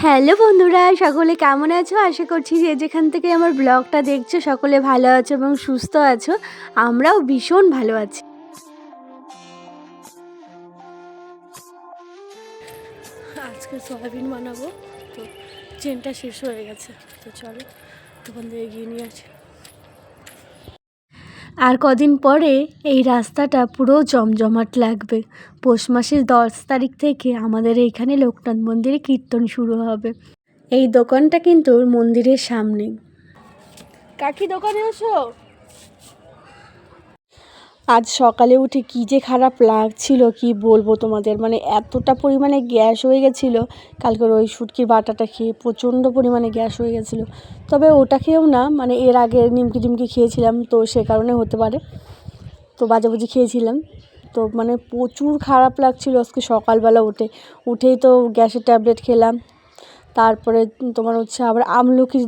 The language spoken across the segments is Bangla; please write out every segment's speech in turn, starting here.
হ্যালো বন্ধুরা, সকলে কেমন আছো? আশা করছি যে যেখান থেকে আমার ব্লগটা দেখছো সকলে ভালো আছো এবং সুস্থ আছো। আমরাও ভীষণ ভালো আছি। আজকে সয়াবিন বানাবো, তো চেনটা শেষ হয়ে গেছে, তো চলো তোমাদের এগিয়ে নিয়ে আসি। আর কদিন পরে এই রাস্তাটা পুরো জমজমাট লাগবে। পৌষ মাসের 10 তারিখ থেকে আমাদের এইখানে লোকনাথ মন্দিরে কীর্তন শুরু হবে। এই দোকানটা কিন্তু মন্দিরের সামনে। কাকি দোকানে আসো। আজ সকালে উঠে কী যে খারাপ লাগছিল কি বলবো তোমাদের, মানে এতটা পরিমাণে গ্যাস হয়ে গেছিলো। কালকের ওই শুটকির বাটাটা খেয়ে প্রচণ্ড পরিমাণে গ্যাস হয়ে গেছিলো। তবে ওটা খেয়েও না, মানে এর আগে নিমকি টিমকি খেয়েছিলাম, তো সে কারণে হতে পারে। তো বাজাবুজি খেয়েছিলাম, তো মানে প্রচুর খারাপ লাগছিল আজকে সকালবেলা উঠেই তো গ্যাসের ট্যাবলেট খেলাম। তারপরে তোমার হচ্ছে আবার আমলকির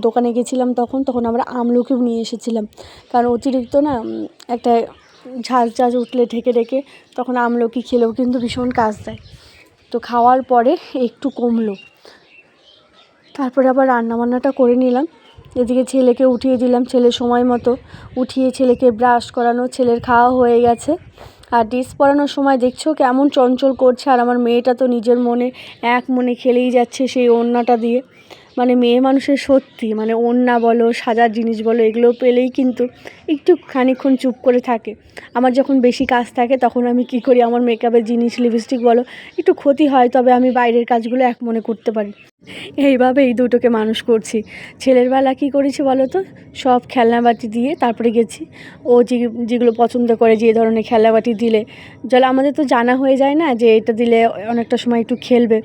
দোকানে গেছিলাম, তখন আমরা আমলকিও নিয়ে এসেছিলাম, কারণ অতিরিক্ত না একটা ঝাঁঝ উঠলে ঢেকে তখন আমলকি খেলেও কিন্তু ভীষণ কাজ দেয়। তো খাওয়ার পরে একটু কমলো, তারপরে আবার রান্নাবান্নাটা করে নিলাম। এদিকে ছেলেকে উঠিয়ে দিলাম, ছেলের সময় মতো উঠিয়ে ছেলেকে ব্রাশ করানো, ছেলের খাওয়া হয়ে গেছে। আর ড্রেস পরানোর সময় দেখছো কেমন চঞ্চল করছে, আর আমার মেয়েটা তো নিজের মনে এক মনে খেলেই যাচ্ছে সেই ওড়নাটা দিয়ে। মানে মেয়ে মানুষের সত্যি মানে ওড়না বলো, সাজার জিনিস বলো, এগুলো পেলেই কিন্তু একটু খানিকক্ষণ চুপ করে থাকে। আমার যখন বেশি কাজ থাকে তখন আমি কি করি, আমার মেকআপের জিনিস লিপস্টিক বলো একটু ক্ষতি হয়, তবে আমি বাইরের কাজগুলো এক মনে করতে পারি। এইভাবে এই দুটোকে মানুষ করছি। ছেলের বেলা কী করেছি বলো তো, সব খেলনাবাটি দিয়ে তারপরে গেছি। ও যেগুলো পছন্দ করে, যে ধরনের খেলনাবাটি দিলে আমাদের তো জানা হয়ে যায় না যে এটা দিলে অনেকটা সময় একটু খেলবে।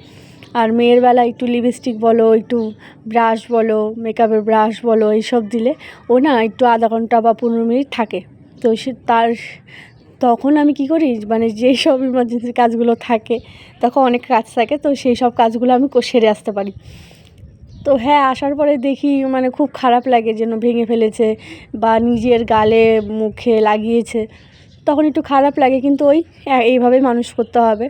আর মেয়ের বেলা একটু লিপস্টিক বলো, একটু ব্রাশ বলো, মেকআপের ব্রাশ বলো, এইসব দিলে ও না একটু আধা ঘন্টা বা 15 মিনিট থাকে। তো তখন আমি কি করি, মানে যেই সব ইমার্জেন্সি কাজগুলো থাকে, তখন অনেক কাজ থাকে, তো সেই সব কাজগুলো আমি সেরে আসতে পারি। তো হ্যাঁ, আসার পরে দেখি মানে খুব খারাপ লাগে, যেন ভেঙে ফেলেছে বা নিজের গালে মুখে লাগিয়েছে, তখন একটু খারাপ লাগে। কিন্তু এইভাবেই মানুষ করতে হবে,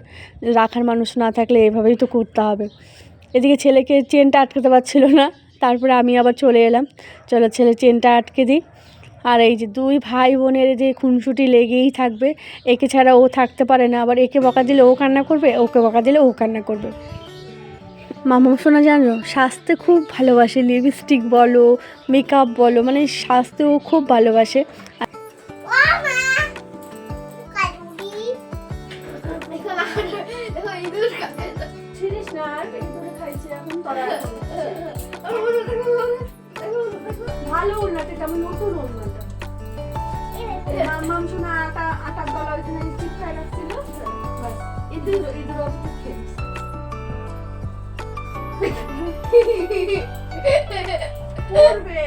রাখার মানুষ না থাকলে এইভাবেই তো করতে হবে। এদিকে ছেলেকে চেনটা আটকাতে পারছিল না, তারপরে আমি আবার চলে এলাম, চলো ছেলে চেনটা আটকে দিই। আর এই যে দুই ভাই বোনের যে খুনসুটি লেগেই থাকবে, একে ছাড়া ও থাকতে পারে না। আবার একে বকা দিলে ও কান্না করবে, ওকে বকা দিলে ও কান্না করবে। মামা শোনা জানো, সাজতে খুব ভালোবাসে, লিপস্টিক বলো, মেকআপ বলো, মানে সাজতেও খুব ভালোবাসে। ভালো ওড়নাটা, কেমন নতুন ওড়নাটা মাম শোনা আটার গলা ওইখানে চিপকায় রাখছিল, ইঁদুর খেলছে। করবে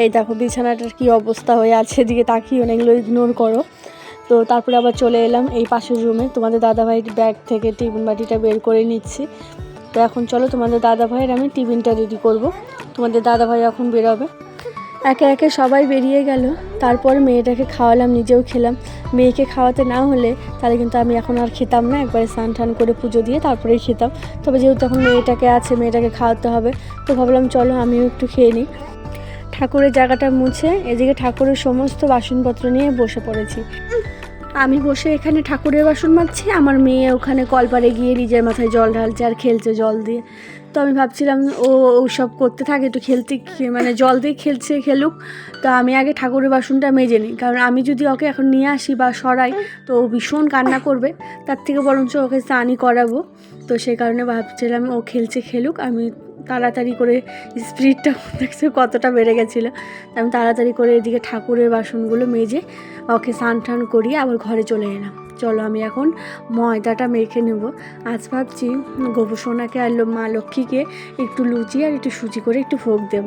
এই দেখো বিছানাটার কি অবস্থা হয়ে আছে, এদিকে তাকিয়ে অনেকগুলো ইগনোর করো। তো তারপরে আবার চলে এলাম এই পাশের রুমে, তোমাদের দাদাভাইয়ের ব্যাগ থেকে টিফিন বাটিটা বের করে নিচ্ছি। তো এখন চলো তোমাদের দাদাভাইয়ের আমি টিফিনটা রেডি করব। তোমাদের দাদাভাই এখন বেরোবে, একে একে সবাই বেরিয়ে গেল। তারপর মেয়েটাকে খাওয়ালাম, নিজেও খেলাম। মেয়েকে খাওয়াতে না হলে তাহলে কিন্তু আমি এখন আর খেতাম না, একবারে স্নান টান করে পুজো দিয়ে তারপরেই খেতাম। তবে যেহেতু এখন মেয়েটাকে আছে, মেয়েটাকে খাওয়াতে হবে, তো ভাবলাম চলো আমিও একটু খেয়ে নিই। ঠাকুরের জায়গাটা মুছে এদিকে ঠাকুরের সমস্ত বাসনপত্র নিয়ে বসে পড়েছি। আমি বসে এখানে ঠাকুরের বাসন মাজছি, আমার মেয়ে ওখানে কলপারে গিয়ে নিজের মাথায় জল ঢালছে আর খেলছে জল দিয়ে। তো আমি ভাবছিলাম ও সব করতে থাকে, একটু খেলতে মানে জল দিয়ে খেলুক, তো আমি আগে ঠাকুরের বাসনটা মেজে নিই। কারণ আমি যদি ওকে এখন নিয়ে আসি বা সরাই তো ও ভীষণ কান্না করবে, তার থেকে বরঞ্চ ওকে স্নানই করাবো। তো সেই কারণে ভাবছিলাম ও খেলুক, আমি তাড়াতাড়ি করে স্পিডটা দেখছি কতটা বেড়ে গেছিলো, আমি তাড়াতাড়ি করে এদিকে ঠাকুরের বাসনগুলো মেজে ওকে স্নান টান করিয়ে আবার ঘরে চলে এলাম। চলো আমি এখন ময়দাটা মেখে নেব। আজ ভাবছি গোপুসোনাকে আর মা লক্ষ্মীকে একটু লুচি আর একটু সুজি করে একটু ভোগ দেব।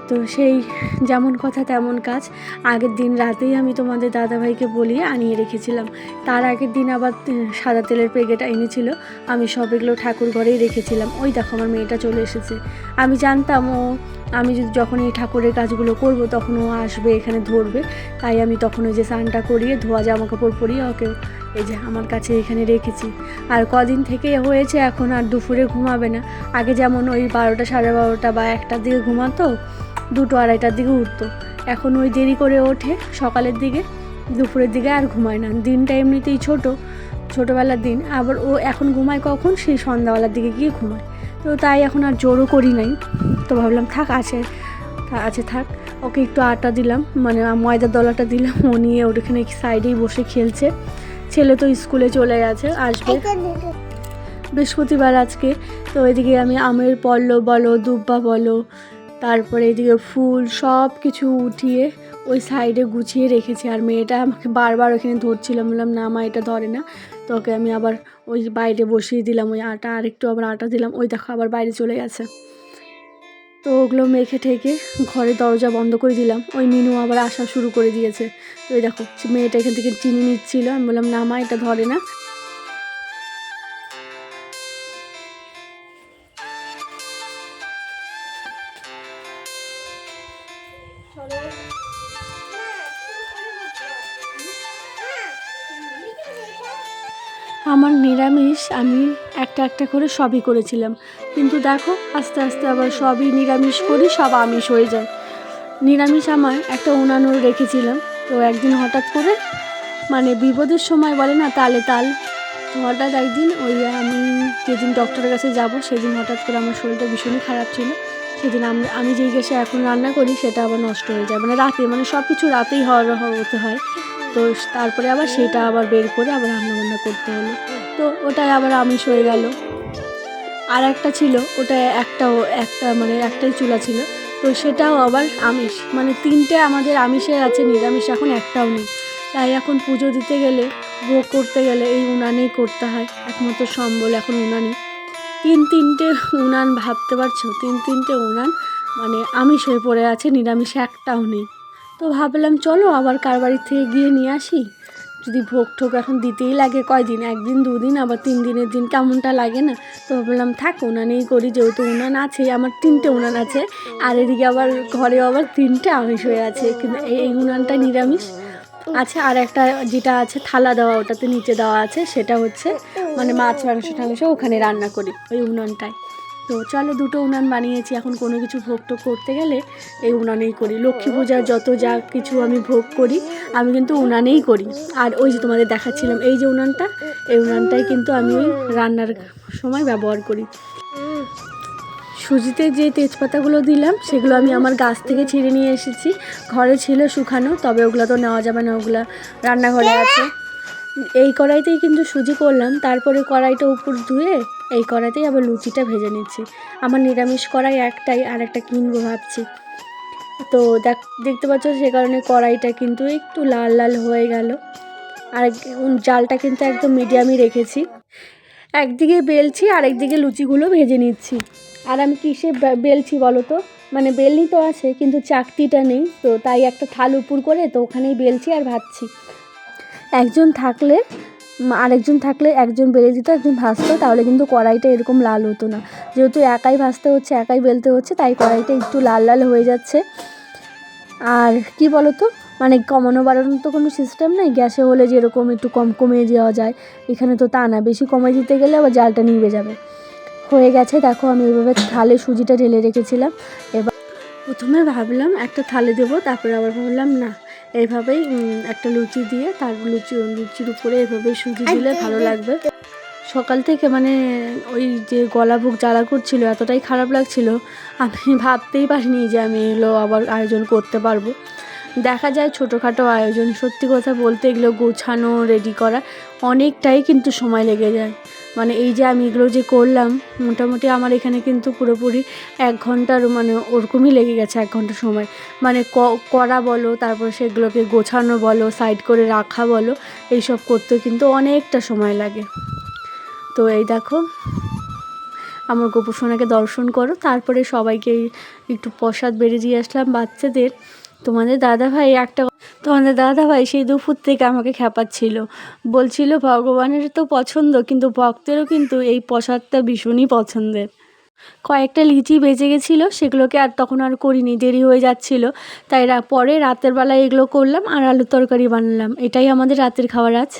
তো সেই যেমন কথা তেমন কাজ। আগের দিন রাতেই আমি তোমাদের দাদাভাইকে বলিয়ে আনিয়ে রেখেছিলাম। তার আগের দিন আবার সাদা তেলের প্যাকেট এনেছিল, আমি সব এগুলো ঠাকুর ঘরেই রেখেছিলাম। ওই দেখো আমার মেয়েটা চলে এসেছে। আমি জানতাম আমি যখন এই ঠাকুরের কাজগুলো করব তখন ও আসবে এখানে ধরবে, তাই আমি তখন ওই যে স্নানটা করিয়ে ধোয়া জামা কাপড় পরিয়ে ওকে এই যে আমার কাছে এখানে রেখেছি। আর কদিন থেকে হয়েছে এখন আর দুপুরে ঘুমাবে না। আগে যেমন ওই 12টা 12:30 বা 1টার দিকে ঘুমাতো, 2টো 2:30টার দিকে উঠতো। এখন ওই দেরি করে ওঠে সকালের দিকে, দুপুরের দিকে আর ঘুমায় না। দিনটা এমনিতেই ছোটোবেলার দিন, আবার ও এখন ঘুমায় কখন, সেই সন্ধ্যাবেলার দিকে গিয়ে ঘুমায়। তো তাই এখন আর জোরও করি নাই। তো ভাবলাম থাক থাক, ওকে একটু আটা দিলাম, মানে ময়দার দলাটা দিলাম, ও নিয়ে ওখানে সাইডেই বসে খেলছে। ছেলে তো স্কুলে চলে গেছে, আসবে বৃহস্পতিবার আজকে। তো এদিকে আমি আমের পল্লব বলো, দুব্বা বলো, তারপরে এদিকে ফুল সব কিছু উঠিয়ে ওই সাইডে গুছিয়ে রেখেছি। আর মেয়েটা আমাকে বারবার ওখানে ধরছিলাম, বললাম না মা এটা ধরে না। তো ওকে আমি আবার ওই বাইরে বসিয়ে দিলাম ওই আটা, আর একটু আবার আটা দিলাম, ওই দেখো আবার বাইরে চলে গেছে। তো ওগুলো মেখে ঠেকে ঘরে দরজা বন্ধ করে দিলাম। ওই মিনু আবার আসা শুরু করে দিয়েছে। তো এই দেখো মেয়েটা এখান থেকে চিনি নিচ্ছিল, আমি বললাম না মা এটা ধরে না। আমার নিরামিষ আমি একটা করে সবই করেছিলাম, কিন্তু দেখো আস্তে আস্তে আবার সবই নিরামিষ করি, সব আমিষ হয়ে যায়। নিরামিষ আমার একটা উনানও রেখেছিলাম, তো একদিন হঠাৎ করে মানে বিপদের সময় বলে না তালে তাল, তো হঠাৎ একদিন ওই আমি যেদিন ডক্টরের কাছে যাব সেদিন হঠাৎ করে আমার শরীরটা ভীষণই খারাপ ছিল। সেদিন আমি যেই গ্যাসে এখন রান্না করি সেটা আবার নষ্ট হয়ে যায়, মানে রাতে, মানে সব কিছু রাতেই হতে হয়। তো তারপরে আবার সেটা আবার বের করে আবার রান্নাবান্না করতে হলো, তো ওটাই আবার আমিষ হয়ে গেল। আর একটা ছিল ওটা মানে একটাই চুলা ছিল, তো সেটাও আবার আমিষ, মানে 3টে আমাদের আমিষের আছে, নিরামিষ এখন একটাও নেই। তাই এখন পুজো দিতে গেলে, ভোগ করতে গেলে এই উনানেই করতে হয়, একমাত্র সম্বল এখন উনানই। 3টে উনান, ভাবতে পারছো 3টে উনান, মানে আমিষ হয়ে পড়ে আছে, নিরামিষ একটাও নেই। তো ভাবলাম চলো আবার কার বাড়ির থেকে গিয়ে নিয়ে আসি, যদি ভোগ ঠোক এখন দিতেই লাগে কয়দিন, 1 দিন 2 দিন আবার 3 দিনের দিন কেমনটা লাগে না। তো ভাবলাম থাক উনানেই করি, যেহেতু উনান আছে, আমার 3টে উনান আছে, আর এদিকে আবার ঘরেও আবার 3টে আমিষ হয়ে আছে, কিন্তু এই উনানটা নিরামিষ আছে। আর একটা যেটা আছে থালা দেওয়া, ওটাতে নিচে দেওয়া আছে, সেটা হচ্ছে মানে মাছ মাংস ওখানে রান্না করি ওই উনানটায়। তো চলো 2টো উনান বানিয়েছি, এখন কোনো কিছু ভোগ টোগ করতে গেলে এই উনানেই করি। লক্ষ্মী পূজার যত যা কিছু আমি ভোগ করি আমি কিন্তু উনানেই করি। আর ওই যে তোমাদের দেখাচ্ছিলাম এই যে উনানটা, এই উনানটাই কিন্তু আমি ওই রান্নার সময় ব্যবহার করি। সুজিতে যে তেজপাতাগুলো দিলাম সেগুলো আমি আমার গাছ থেকে ছিঁড়ে নিয়ে এসেছি, ঘরে ছিল শুকানো, তবে ওগুলো তো নেওয়া যাবে না, ওগুলো রান্নাঘরে আছে। এই কড়াইতেই কিন্তু সুজি করলাম, তারপরে কড়াইটা উপর ধুয়ে এই কড়াইতেই আবার লুচিটা ভেজে নিচ্ছি। আমার নিরামিষ কড়াই একটাই, আর একটা কিনবো ভাবছি। তো দেখতে পাচ্ছ সে কারণে কড়াইটা কিন্তু একটু লাল লাল হয়ে গেল, আর জালটা কিন্তু একদম মিডিয়ামই রেখেছি। একদিকে বেলছি আর একদিকে লুচিগুলো ভেজে নিচ্ছি। আর আমি কিসে বেলছি বলো তো, মানে বেলনি তো আছে কিন্তু চাকতিটা নেই, তো তাই একটা থাল উপর করে তো ওখানেই বেলছি আর ভাজছি। একজন থাকলে একজন বেলে দিত, একজন ভাজতো, তাহলে কিন্তু কড়াইটা এরকম লাল হতো না। যেহেতু একাই ভাজতে হচ্ছে, একাই বেলতে হচ্ছে, তাই কড়াইটা একটু লাল লাল হয়ে যাচ্ছে। আর কি বলো তো, মানে কমানো বাড়ানোর তো কোনো সিস্টেম নেই, গ্যাসে হলে যেরকম একটু কমিয়ে দেওয়া যায়, এখানে তো তা না, বেশি কমিয়ে দিতে গেলে আবার জালটা নিভে যাবে। হয়ে গেছে দেখো, আমি এইভাবে থালে সুজিটা ঢেলে রেখেছিলাম। এবার প্রথমে ভাবলাম একটা থালে দেবো, তারপরে আবার ভাবলাম না, এইভাবেই একটা লুচি দিয়ে তারপর লুচির উপরে এভাবে সুজি দিলে ভালো লাগবে। সকাল থেকে মানে ওই যে গলা বুক জ্বালা করছিল, এতটাই খারাপ লাগছিল, আমি ভাবতেই পারিনি যে আমি এগুলো আবার আয়োজন করতে পারবো। দেখা যায় ছোটোখাটো আয়োজন, সত্যি কথা বলতে এগুলো গোছানো রেডি করা অনেকটাই কিন্তু সময় লেগে যায়। মানে এই যে আমি এগুলো যে করলাম, মোটামুটি আমার এখানে কিন্তু পুরোপুরি 1 ঘন্টার মানে ওরকমই লেগে গেছে, 1 ঘন্টা সময়। মানে করা বলো, তারপর সেগুলোকে গোছানো বলো, সাইড করে রাখা বলো, এইসব করতে কিন্তু অনেকটা সময় লাগে। তো এই দেখো আমার গোপু সোনাকে দর্শন করো, তারপরে সবাইকে একটু প্রসাদ বেড়ে দিয়ে আসলাম বাচ্চাদের। তোমাদের দাদাভাই সেই দুপুর থেকে আমাকে খ্যাপাচ্ছিল, বলছিল ভগবানের তো পছন্দ, কিন্তু ভক্তেরও কিন্তু এই প্রসাদটা ভীষণই পছন্দের। কয়েকটা লিচি বেঁচে গেছিলো, সেগুলোকে আর তখন আর করিনি, দেরি হয়ে যাচ্ছিল, তাই পরে রাতের বেলায় এগুলো করলাম আর আলুর তরকারি বানালাম। এটাই আমাদের রাতের খাবার আজ।